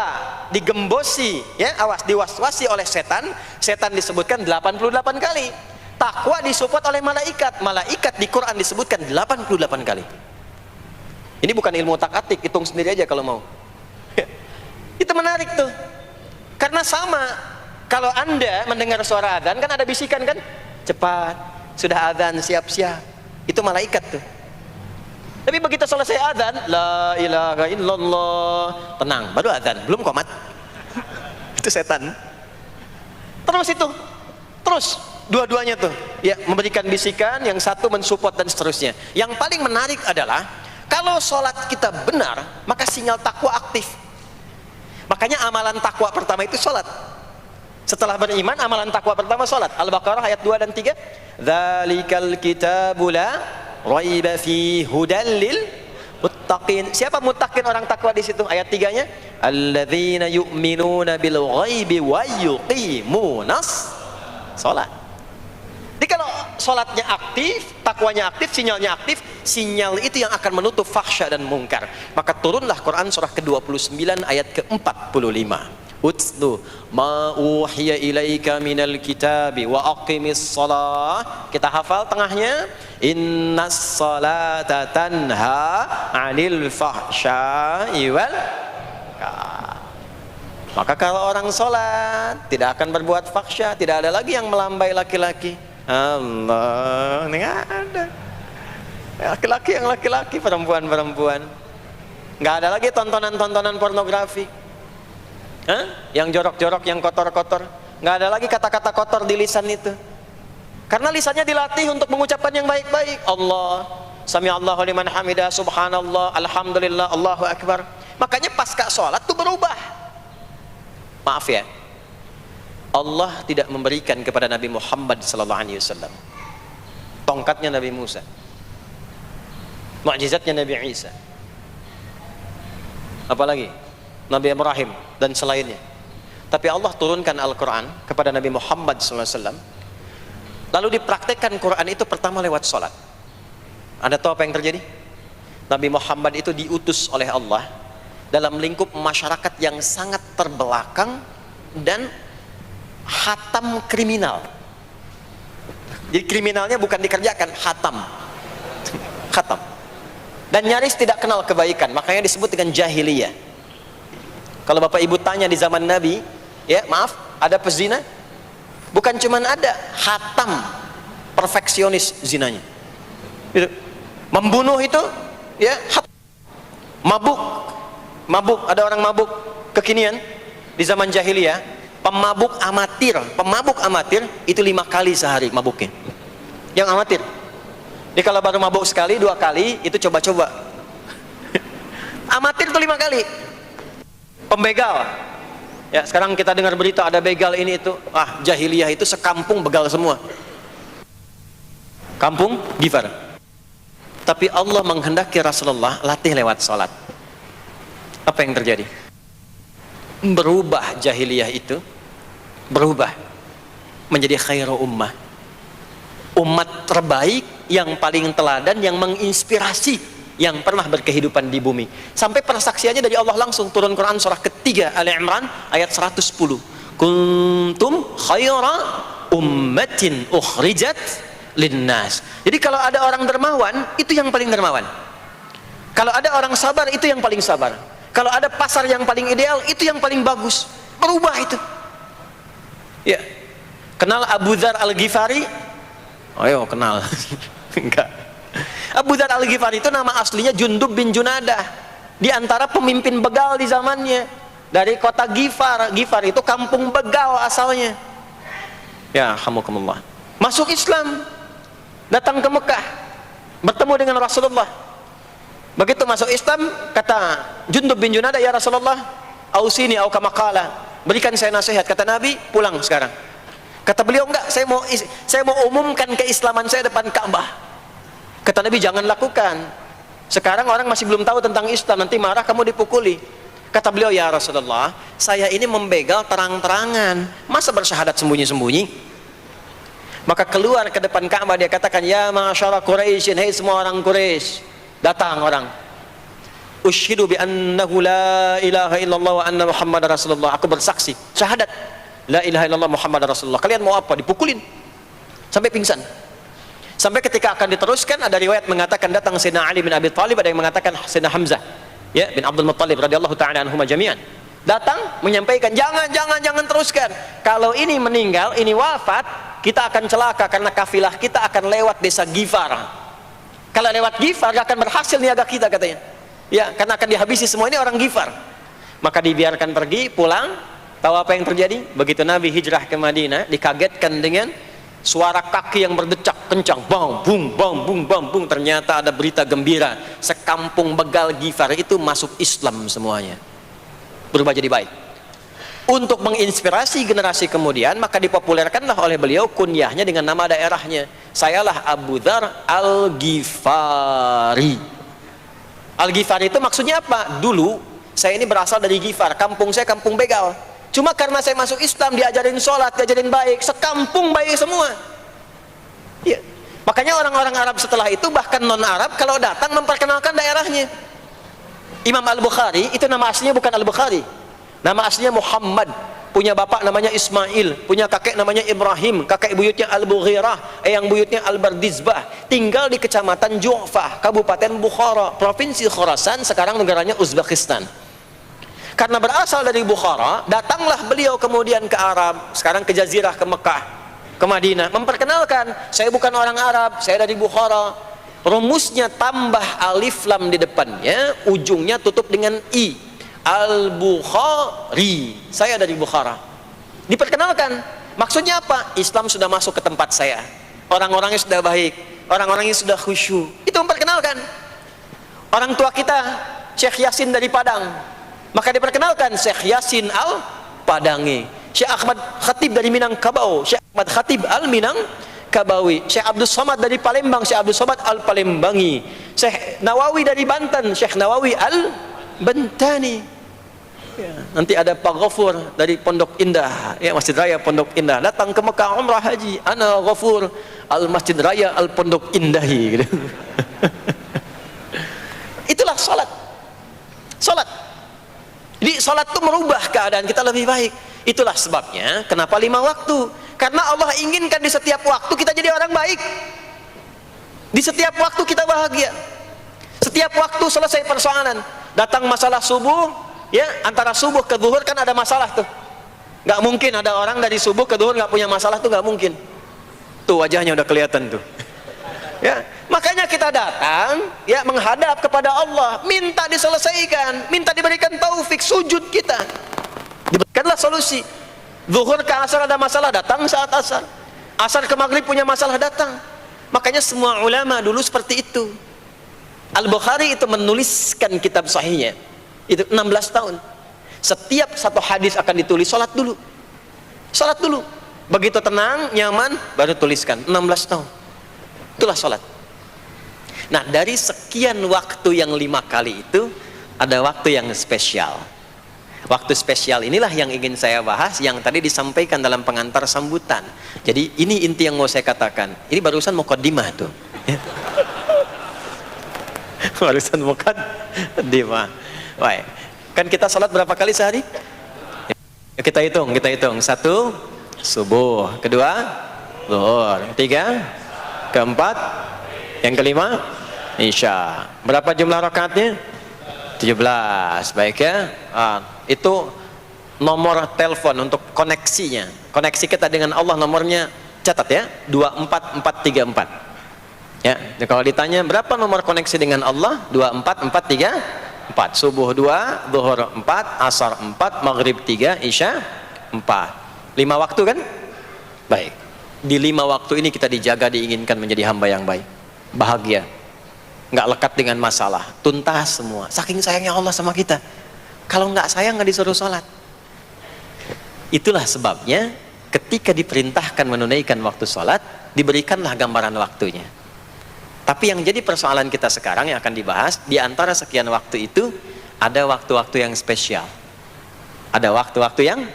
digembosi, ya, awas, diwaswasi oleh setan, setan disebutkan 88 kali. Takwa disupport oleh malaikat, malaikat di Quran disebutkan 88 kali. Ini bukan ilmu tak-atik, hitung sendiri aja kalau mau. Itu menarik tuh. Karena sama, kalau Anda mendengar suara adzan kan ada bisikan kan? Cepat, sudah adzan, siap-siap. Itu malaikat tuh. Tapi begitu selesai adzan, la ilaha illallah, tenang, baru adzan, belum qomat. Itu setan. Terus dua-duanya tuh, ya, memberikan bisikan, yang satu mensupport dan seterusnya. Yang paling menarik adalah kalau sholat kita benar, maka sinyal takwa aktif. Makanya amalan takwa pertama itu sholat. Setelah beriman, amalan takwa pertama sholat. Al-Baqarah ayat 2 dan 3. Dzalikal kitabu la raiba fi hudal lil muttaqin. Siapa muttaqin, orang takwa di situ? Ayat 3-nya, alladzina yu'minuna bil ghaibi wa yuqimunas shalah. Jadi kalau sholatnya aktif, takwanya aktif, sinyalnya aktif, sinyal itu yang akan menutup fahsya dan mungkar. Maka turunlah Quran surah ke-29 ayat ke-45. Utlu ma uhiya ilaika minal kitabi wa aqimis shalah. Kita hafal tengahnya, innas salata tanha 'anil fahsya'i wal munkar. Maka kalau orang sholat tidak akan berbuat fahsya, tidak ada lagi yang melambai laki-laki. Allah, ini ada laki-laki yang laki-laki, perempuan-perempuan. Nggak ada lagi tontonan-tontonan pornografi, yang jorok-jorok, yang kotor-kotor. Nggak ada lagi kata-kata kotor di lisan itu, karena lisannya dilatih untuk mengucapkan yang baik-baik. Allah, sami Allahu liman hamidah, subhanallah, alhamdulillah, Allahu akbar. Makanya pasca sholat tuh berubah. Maaf ya, Allah tidak memberikan kepada Nabi Muhammad SAW tongkatnya Nabi Musa, mukjizatnya Nabi Isa, apalagi Nabi Ibrahim dan selainnya. Tapi Allah turunkan Al-Quran kepada Nabi Muhammad SAW, lalu dipraktekkan Quran itu pertama lewat sholat. Anda tahu apa yang terjadi? Nabi Muhammad itu diutus oleh Allah dalam lingkup masyarakat yang sangat terbelakang dan hatam kriminal. Jadi kriminalnya bukan dikerjakan, khatam. Khatam. Dan nyaris tidak kenal kebaikan, makanya disebut dengan jahiliyah. Kalau Bapak Ibu tanya di zaman Nabi, ya maaf, ada pezina? Bukan cuman ada, khatam, perfeksionis zinanya. Gitu. Membunuh itu, ya, mabuk, ada orang mabuk kekinian di zaman jahiliyah, pemabuk amatir itu 5 kali sehari mabuknya. Yang amatir. Jadi kalau baru mabuk sekali, 2 kali, itu coba-coba. Amatir itu 5 kali. Pembegal. Ya, sekarang kita dengar berita ada begal ini itu. Ah, jahiliyah itu sekampung begal semua. Kampung Gifar. Tapi Allah menghendaki Rasulullah latih lewat salat. Apa yang terjadi? Berubah jahiliyah itu, berubah menjadi khairu ummah. Umat terbaik yang paling teladan, yang menginspirasi, yang pernah berkehidupan di bumi. Sampai persaksiannya dari Allah langsung, turun Quran surah ketiga Ali Imran ayat 110. Kuntum khaira ummatin ukhrijat linnas. Jadi kalau ada orang dermawan, itu yang paling dermawan. Kalau ada orang sabar, itu yang paling sabar. Kalau ada pasar yang paling ideal, itu yang paling bagus. Berubah itu. Ya. Kenal Abu Dzar Al-Ghifari? Ayo kenal. Enggak. Abu Dzar Al-Ghifari itu nama aslinya Jundub bin Junadah. Di antara pemimpin begal di zamannya. Dari kota Ghifar. Ghifar itu kampung begal asalnya. Ya, hamukumullah. Masuk Islam. Datang ke Mekah. Bertemu dengan Rasulullah. Begitu masuk Islam, kata Jundub bin Junadah, ya Rasulullah, ausini au kama qala, berikan saya nasihat. Kata Nabi, pulang sekarang. Kata beliau, enggak, saya mau umumkan keislaman saya depan Ka'bah. Kata Nabi, jangan lakukan. Sekarang orang masih belum tahu tentang Islam, nanti marah kamu dipukuli. Kata beliau, ya Rasulullah, saya ini membegal terang-terangan, masa bersyahadat sembunyi-sembunyi? Maka keluar ke depan Ka'bah, dia katakan, ya ma'asyara Quraisyin, hei semua orang Quraisy. Datang orang, ushidu bi annahu la ilaha illallah wa anna Muhammad Rasulullah. Aku bersaksi, syahadat la ilaha illallah Muhammad Rasulullah. Kalian mau apa? Dipukulin sampai pingsan. Sampai ketika akan diteruskan, ada riwayat mengatakan datang Sayyidina Ali bin Abi Thalib, ada yang mengatakan Sayyidina Hamzah, ya, bin Abdul Muttalib radhiyallahu ta'ala anhuma jami'an. Datang menyampaikan, jangan teruskan. Kalau ini meninggal, ini wafat, kita akan celaka karena kafilah kita akan lewat desa Ghifar. Kalau lewat Ghifar gak akan berhasil niaga kita, katanya. Ya, karena akan dihabisi semua ini orang Ghifar. Maka dibiarkan pergi, pulang. Tahu apa yang terjadi? Begitu Nabi hijrah ke Madinah, dikagetkan dengan suara kaki yang berdecak kencang, bang bung bang bung bang bung. Ternyata ada berita gembira, sekampung begal Ghifar itu masuk Islam semuanya, berubah jadi baik. Untuk menginspirasi generasi kemudian, maka dipopulerkanlah oleh beliau kunyahnya dengan nama daerahnya. Sayalah Abu Dzar Al-Ghifari. Al-Ghifari itu maksudnya apa? Dulu saya ini berasal dari Ghifar, kampung saya kampung begal. Cuma karena saya masuk Islam, diajarin sholat, diajarin baik, sekampung baik semua. Ya. Makanya orang-orang Arab setelah itu, bahkan non-Arab, kalau datang memperkenalkan daerahnya. Imam Al-Bukhari, itu nama aslinya bukan Al-Bukhari. Nama aslinya Muhammad, punya bapak namanya Ismail, punya kakek namanya Ibrahim, kakek buyutnya Al-Bughirah, yang buyutnya Al-Bardizbah, tinggal di kecamatan Ju'fah, Kabupaten Bukhara, Provinsi Khorasan, sekarang negaranya Uzbekistan. Karena berasal dari Bukhara, datanglah beliau kemudian ke Arab, sekarang ke Jazirah, ke Mekah, ke Madinah, memperkenalkan, saya bukan orang Arab, saya dari Bukhara. Rumusnya tambah alif lam di depannya, ujungnya tutup dengan i. Al-Bukhari, saya dari Bukhara. Diperkenalkan, maksudnya apa? Islam sudah masuk ke tempat saya, orang-orangnya sudah baik, orang-orangnya sudah khusyuk. Itu memperkenalkan. Orang tua kita Syekh Yasin dari Padang, maka diperkenalkan Syekh Yasin Al-Padangi. Syekh Ahmad Khatib dari Minangkabau, Syekh Ahmad Khatib Al-Minangkabawi. Syekh Abdul Somad dari Palembang, Syekh Abdul Somad Al-Palembangi. Syekh Nawawi dari Banten, Syekh Nawawi Al-Bantani. Ya, nanti ada Pak Ghafur dari Pondok Indah, ya, Masjid Raya Pondok Indah, datang ke Mekah umrah haji, ana Ghafur al Masjid Raya al Pondok Indahi, gitu. Itulah salat. Jadi salat itu merubah keadaan kita lebih baik. Itulah sebabnya kenapa 5 waktu. Karena Allah inginkan di setiap waktu kita jadi orang baik. Di setiap waktu kita bahagia. Setiap waktu selesai persoalan. Datang masalah subuh, ya, antara subuh ke zuhur kan ada masalah tuh. Nggak mungkin ada orang dari subuh ke zuhur nggak punya masalah tuh, nggak mungkin. Tuh wajahnya udah kelihatan tuh. Ya, makanya kita datang, ya, menghadap kepada Allah, minta diselesaikan, minta diberikan taufik, sujud kita, diberikanlah solusi. Zuhur ke asar ada masalah, datang saat asar. Asar ke maghrib punya masalah, datang. Makanya semua ulama dulu seperti itu. Al-Bukhari itu menuliskan kitab sahihnya itu 16 tahun. Setiap satu hadis akan ditulis, sholat dulu, sholat dulu. Begitu tenang, nyaman, baru tuliskan. 16 tahun. Itulah sholat. Nah, dari sekian waktu yang 5 kali itu, ada waktu yang spesial. Waktu spesial inilah yang ingin saya bahas, yang tadi disampaikan dalam pengantar sambutan. Jadi ini inti yang mau saya katakan. Ini barusan muqaddimah tuh. Barusan muqaddimah. Baik. Kan kita sholat berapa kali sehari? Kita hitung. 1, subuh. 2, zuhur. 3, keempat, yang kelima, isya. Berapa jumlah rakaatnya? 17. Baik ya. Itu nomor telepon untuk koneksinya. Koneksi kita dengan Allah, nomornya catat ya, 24434. Ya, kalau ditanya berapa nomor koneksi dengan Allah? 24434. Subuh 2, zuhur 4, asar 4, maghrib 3, isya 4. 5 waktu kan? Baik. Di 5 waktu ini kita dijaga, diinginkan menjadi hamba yang baik, bahagia, nggak lekat dengan masalah, tuntas semua. Saking sayangnya Allah sama kita. Kalau nggak sayang nggak disuruh sholat. Itulah sebabnya ketika diperintahkan menunaikan waktu sholat, diberikanlah gambaran waktunya. Tapi yang jadi persoalan kita sekarang yang akan dibahas, di antara sekian waktu itu ada waktu-waktu yang spesial. Ada waktu-waktu yang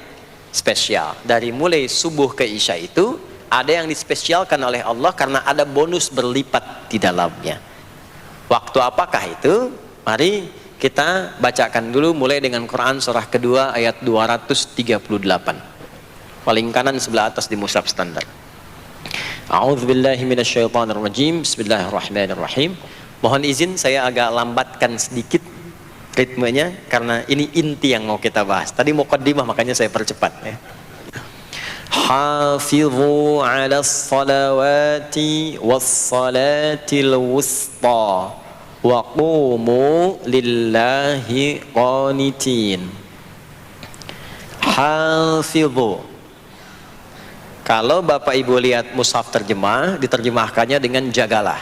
spesial. Dari mulai subuh ke isya itu ada yang dispesialkan oleh Allah karena ada bonus berlipat di dalamnya. Waktu apakah itu? Mari kita bacakan dulu mulai dengan Quran surah kedua ayat 238. Paling kanan sebelah atas di mushaf standar. A'udzubillahi minasyaitonirrajim. Bismillahirrahmanirrahim. Mohon izin saya agak lambatkan sedikit ritmenya karena ini inti yang mau kita bahas. Tadi muqaddimah makanya saya percepat ya. Hafizu 'alas salawati was-salatil wusta wa qumu lillahi qanitin. Hafizu. Kalau Bapak Ibu lihat mushaf terjemah, diterjemahkannya dengan jagalah.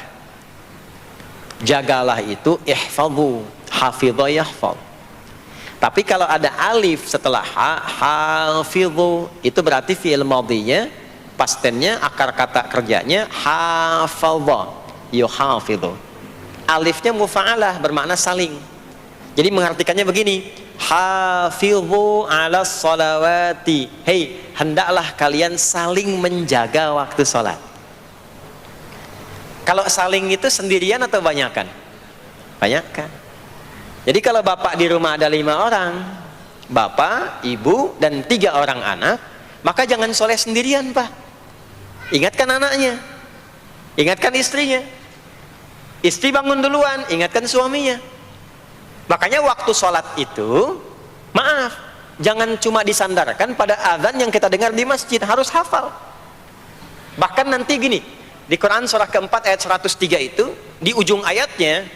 Jagalah itu ihfazu, hafidha yahfaz. Tapi kalau ada alif setelah hafizu, itu berarti fi'il madhinya, past tense-nya, akar kata kerjanya hafadha, yuhafidhu. Alifnya mufa'alah, bermakna saling. Jadi mengartikannya begini, hafizu 'alas salawati. Hei, hendaklah kalian saling menjaga waktu sholat. Kalau saling itu sendirian atau banyakan? Banyakan. Jadi kalau bapak di rumah ada 5 orang, bapak, ibu, dan 3 orang anak, maka jangan soleh sendirian, Pak. Ingatkan anaknya, ingatkan istrinya. Istri bangun duluan, ingatkan suaminya. Makanya waktu sholat itu, maaf, jangan cuma disandarkan pada azan yang kita dengar di masjid, harus hafal. Bahkan nanti gini, di Quran surah keempat ayat 103 itu, di ujung ayatnya,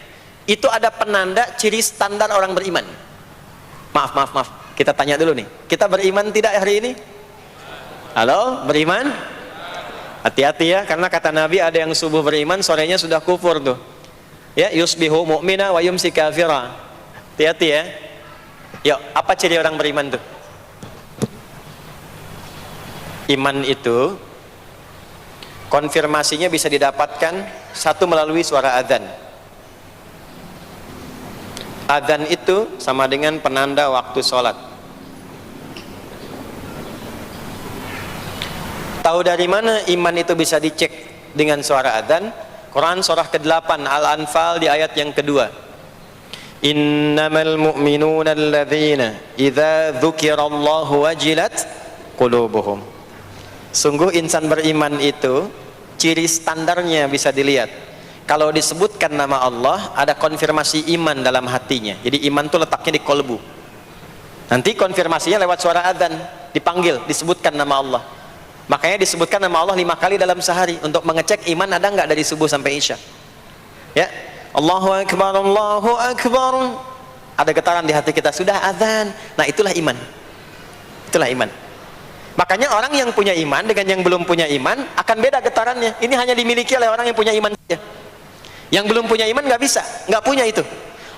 itu ada penanda ciri standar orang beriman. Maaf, kita tanya dulu nih, kita beriman tidak hari ini? Halo, beriman? Hati-hati ya, karena kata Nabi ada yang subuh beriman, sorenya sudah kufur tuh. Ya, yusbihu mu'mina wa yumsi kafira. Hati-hati ya. Yuk, apa ciri orang beriman tuh? Iman itu konfirmasinya bisa didapatkan satu melalui suara adzan. Adzan itu sama dengan penanda waktu sholat. Tahu dari mana iman itu bisa dicek dengan suara adzan? Quran surah ke-8 Al-Anfal di ayat yang kedua. Innamal mu'minuna alladzina idza dzukirallahu wajilat qulubuhum. Sungguh insan beriman itu ciri standarnya bisa dilihat. Kalau disebutkan nama Allah, ada konfirmasi iman dalam hatinya. Jadi iman itu letaknya di kolbu. Nanti konfirmasinya lewat suara adzan, dipanggil, disebutkan nama Allah. Makanya disebutkan nama Allah 5 kali dalam sehari untuk mengecek iman ada nggak dari subuh sampai isya. Ya, Allahu Akbar, Allahu Akbar. Ada getaran di hati kita, sudah adzan. Nah, itulah iman. Itulah iman. Makanya orang yang punya iman dengan yang belum punya iman akan beda getarannya. Ini hanya dimiliki oleh orang yang punya iman saja. Yang belum punya iman nggak bisa, nggak punya itu.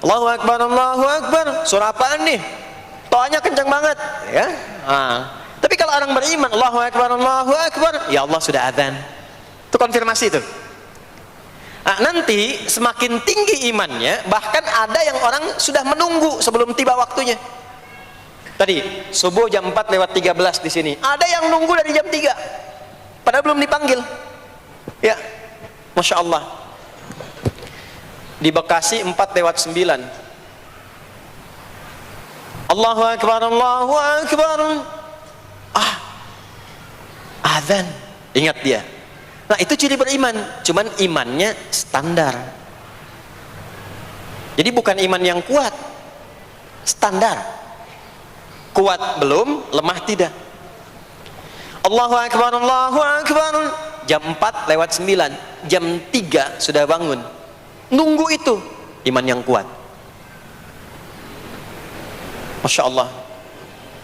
Allahu Akbar, Allahu Akbar. Surah apaan nih? Toanya kencang banget, ya. Tapi kalau orang beriman, Allahu Akbar, Allahu Akbar, ya Allah sudah adzan. Itu konfirmasi itu. Nah, nanti semakin tinggi imannya, bahkan ada yang orang sudah menunggu sebelum tiba waktunya. Tadi subuh jam 4:13 di sini. Ada yang nunggu dari jam 3. Padahal belum dipanggil. Ya. Masya Allah. Di Bekasi 4:09. Allahu Akbar, Allahu Akbar. Azan. Ingat dia. Nah, itu ciri beriman. Cuman imannya standar. Jadi bukan iman yang kuat. Standar. Kuat belum, lemah tidak. Allahu Akbar, Allahu Akbar. Jam 4:09. Jam 3 sudah bangun. Nunggu itu. Iman yang kuat. Masya Allah.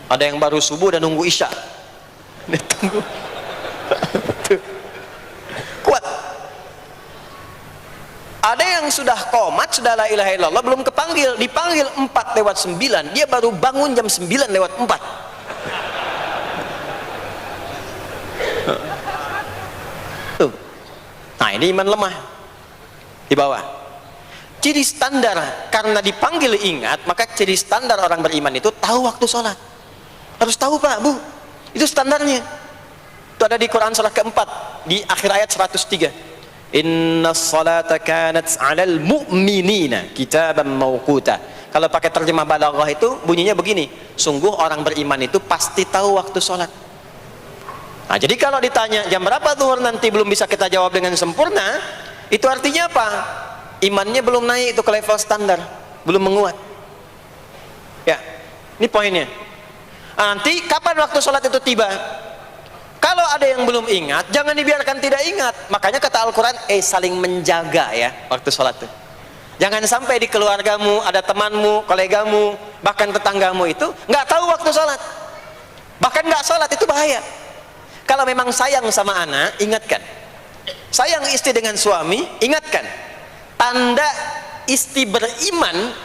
Ada yang baru subuh dan nunggu isya. Tunggu. Kuat. Ada yang sudah qomat, sudah la ilaha illallah, belum kepanggil, dipanggil 4:09, dia baru bangun jam 9:04. Tuh. Nah, ini iman lemah di bawah. Ciri standar, karena dipanggil ingat, maka ciri standar orang beriman itu tahu waktu sholat. Harus tahu Pak, Bu, itu standarnya. Itu ada di Quran surah keempat, di akhir ayat 103. Inna salata kanat 'alal mu'minina kitaban mawquta. Kalau pakai terjemah balaghah itu bunyinya begini, sungguh orang beriman itu pasti tahu waktu sholat. Nah, jadi kalau ditanya jam berapa zuhur nanti belum bisa kita jawab dengan sempurna, itu artinya apa? Imannya belum naik itu ke level standar, belum menguat. Ya, ini poinnya. Nanti kapan waktu sholat itu tiba? Kalau ada yang belum ingat, jangan dibiarkan tidak ingat. Makanya kata Al-Quran, saling menjaga ya waktu sholat itu. Jangan sampai di keluargamu, ada temanmu, kolegamu, bahkan tetanggamu itu nggak tahu waktu sholat. Bahkan nggak sholat, itu bahaya. Kalau memang sayang sama anak, ingatkan. Sayang istri dengan suami, ingatkan. Tanda istri beriman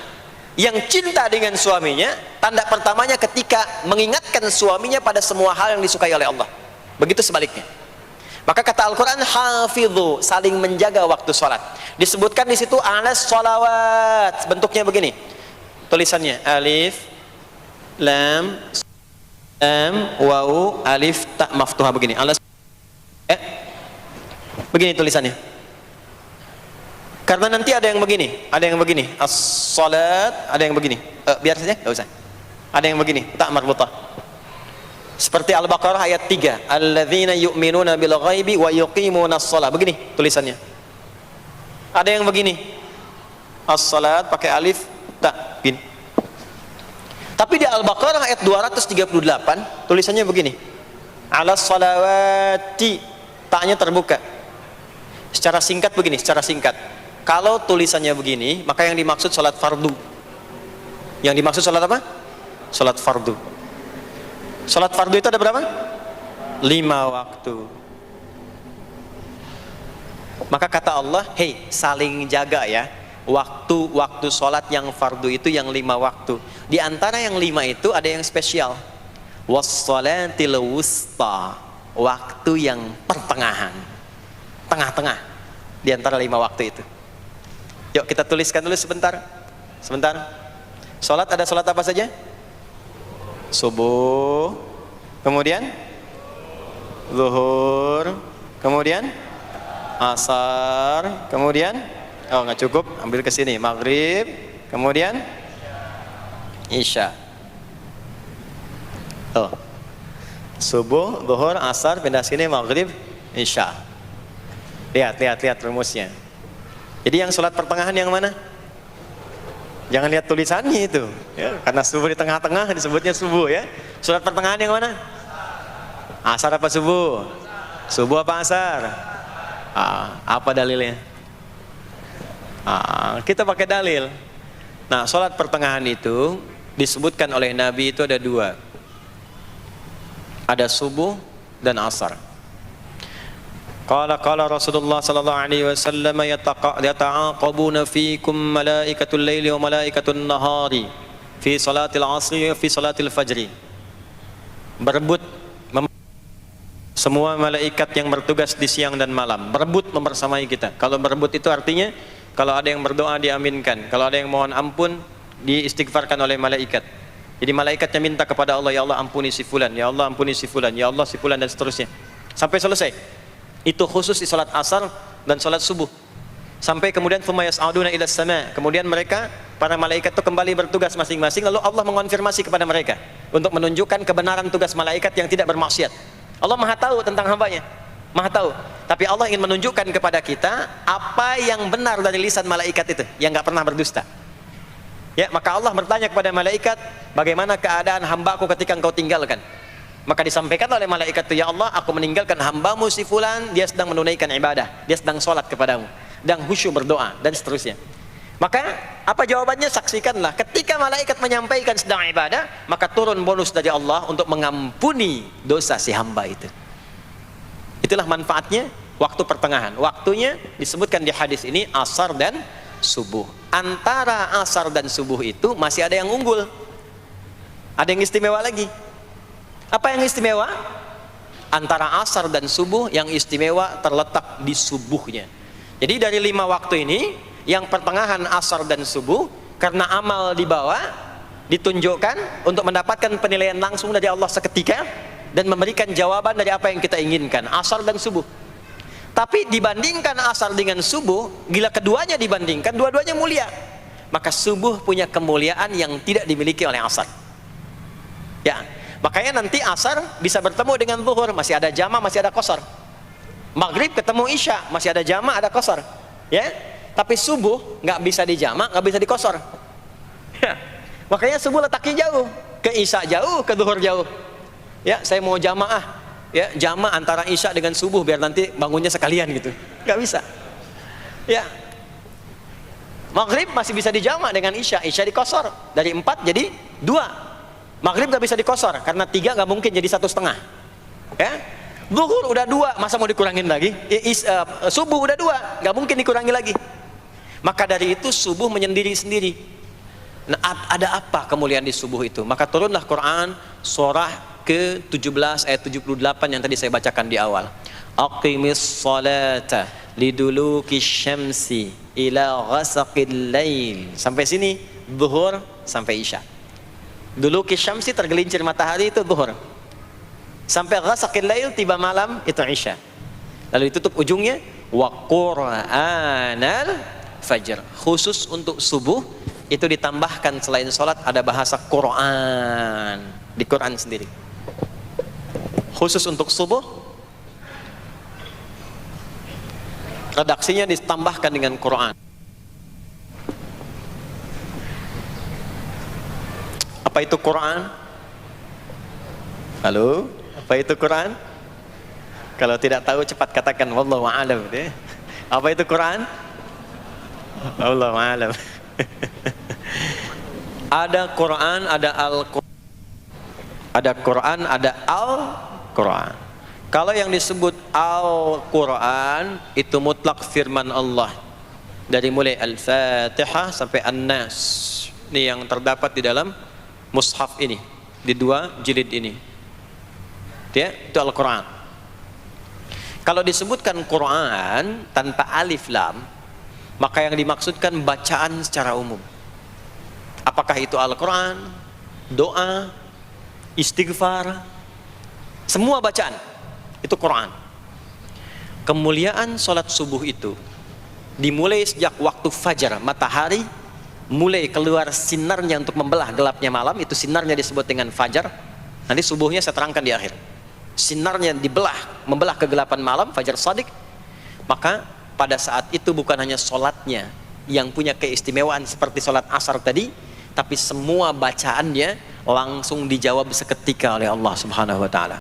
yang cinta dengan suaminya, tanda pertamanya ketika mengingatkan suaminya pada semua hal yang disukai oleh Allah. Begitu sebaliknya. Maka kata Al-Quran, hafidhu, saling menjaga waktu sholat. Disebutkan di situ alas sholawat, bentuknya begini. Tulisannya alif, lam, waw, alif, ta maftuha begini. Alas, begini tulisannya. Karena nanti ada yang begini, as-salat, ada yang begini. Biar saja, nggak usah. Ada yang begini, tak marbutah. Seperti Al-Baqarah ayat 3, alladzina yu'minuna bil ghaibi wa yuqimuna as-shalah. Begini tulisannya. Ada yang begini, as-salat pakai alif, tak, begini. Tapi di Al-Baqarah ayat 238 tulisannya begini, alas salawati, taknya terbuka. Secara singkat begini, secara singkat. Kalau tulisannya begini, maka yang dimaksud salat fardu. Yang dimaksud salat apa? Salat fardu. Salat fardu itu ada berapa? 5 waktu. Maka kata Allah, hei, saling jaga ya. Waktu salat yang fardu itu yang 5 waktu. Di antara yang 5 itu ada yang spesial. Was-salatil wusta, waktu yang pertengahan. Tengah-tengah di antara 5 waktu itu. Yuk kita tuliskan dulu sebentar. Salat ada salat apa saja? Subuh, kemudian zuhur, kemudian asar, kemudian nggak cukup, ambil ke sini, maghrib, kemudian isya. Subuh, zuhur, asar, pindah sini maghrib, isya. Lihat rumusnya. Jadi yang sholat pertengahan yang mana? Jangan lihat tulisannya itu, ya, karena subuh di tengah-tengah disebutnya subuh, ya. Sholat pertengahan yang mana? Asar apa subuh? Subuh apa asar? Apa dalilnya? Kita pakai dalil. Nah, sholat pertengahan itu disebutkan oleh Nabi itu ada dua. Ada subuh dan asar. Qala Rasulullah sallallahu alaihi wasallam yata'aqabuna fiikum malaikatul laili wa malaikatun nahari fi salatil asri wa fi salatil fajri. Berebut semua malaikat yang bertugas di siang dan malam, berebut membersamai kita. Kalau berebut itu artinya kalau ada yang berdoa diaminkan, kalau ada yang mohon ampun diistighfarkan oleh malaikat. Jadi malaikatnya minta kepada Allah, ya Allah ampuni si fulan, ya Allah ampuni si fulan, ya Allah si fulan, dan seterusnya sampai selesai. Itu khusus di salat asar dan salat subuh. Sampai kemudian thumma yas'aduna ila sama, kemudian mereka para malaikat itu kembali bertugas masing-masing, lalu Allah mengonfirmasi kepada mereka untuk menunjukkan kebenaran tugas malaikat yang tidak bermaksiat. Allah Maha tahu tentang hambanya, Maha tahu. Tapi Allah ingin menunjukkan kepada kita apa yang benar dari lisan malaikat itu, yang nggak pernah berdusta. Ya, maka Allah bertanya kepada malaikat, bagaimana keadaan hambaku ketika engkau tinggalkan? Maka disampaikan oleh malaikat itu, ya Allah, aku meninggalkan hambamu si fulan, dia sedang menunaikan ibadah, dia sedang sholat kepadamu, dan khusyuk berdoa, dan seterusnya. Maka apa jawabannya? Saksikanlah, ketika malaikat menyampaikan sedang ibadah, maka turun bonus dari Allah untuk mengampuni dosa si hamba itu. Itulah manfaatnya waktu pertengahan. Waktunya disebutkan di hadis ini asar dan subuh. Antara asar dan subuh itu masih ada yang unggul, ada yang istimewa lagi. Apa yang istimewa? Antara asar dan subuh yang istimewa terletak di subuhnya. Jadi dari 5 waktu ini, yang pertengahan asar dan subuh, karena amal di bawah ditunjukkan untuk mendapatkan penilaian langsung dari Allah seketika dan memberikan jawaban dari apa yang kita inginkan, asar dan subuh. Tapi dibandingkan asar dengan subuh, bila keduanya dibandingkan, dua-duanya mulia. Maka subuh punya kemuliaan yang tidak dimiliki oleh asar. Ya, makanya nanti asar bisa bertemu dengan zuhur, masih ada jama, masih ada qasar. Maghrib ketemu isya, masih ada jama, ada qasar. Ya, tapi subuh nggak bisa di jama, nggak bisa di qasar. Ya. Makanya subuh letaknya jauh, ke isya jauh, ke zuhur jauh. Ya, saya mau jamaah, ya jama antara isya dengan subuh biar nanti bangunnya sekalian gitu, nggak bisa. Ya, maghrib masih bisa di jama dengan isya, isya di qasar, dari 4 jadi 2. Maghrib gak bisa dikosor, karena 3 gak mungkin jadi 1,5. Ya, zuhur udah 2, masa mau dikurangin lagi? Subuh udah 2, gak mungkin dikurangi lagi. Maka dari itu subuh menyendiri sendiri. Nah, ada apa kemuliaan di subuh itu? Maka turunlah Quran surah ke-17 ayat 78 yang tadi saya bacakan di awal. Aqimis salata liduluki syamsi ila ghasaqil lail. Sampai sini zuhur sampai isya. Dulu kisyamsi tergelincir matahari itu zuhur. Sampai ghasaqil lail tiba malam itu isya. Lalu ditutup ujungnya wa qur'anal fajr. Khusus untuk subuh itu ditambahkan selain salat ada bahasa Quran di Quran sendiri. Khusus untuk subuh redaksinya ditambahkan dengan Quran. Apa itu Quran? Halo, apa itu Quran? Kalau tidak tahu cepat katakan wallahu a'lam. Apa itu Quran? Wallahu a'lam. Ada Quran, ada Al-Quran. Ada Quran, ada Al-Quran. Kalau yang disebut Al-Quran itu mutlak firman Allah. Dari mulai Al-Fatihah sampai An-Nas. Ini yang terdapat di dalam mushaf ini, di 2 jilid ini. Ya, itu Al-Quran. Kalau disebutkan Quran tanpa alif lam, maka yang dimaksudkan bacaan secara umum. Apakah itu Al-Quran, doa, istighfar, semua bacaan itu Quran. Kemuliaan sholat subuh itu dimulai sejak waktu fajar, matahari mulai keluar sinarnya untuk membelah gelapnya malam, itu sinarnya disebut dengan fajar. Nanti subuhnya saya terangkan di akhir. sinarnya membelah kegelapan malam, fajar shadiq, maka pada saat itu bukan hanya sholatnya yang punya keistimewaan seperti sholat asar tadi, tapi semua bacaannya langsung dijawab seketika oleh Allah Subhanahu wa ta'ala.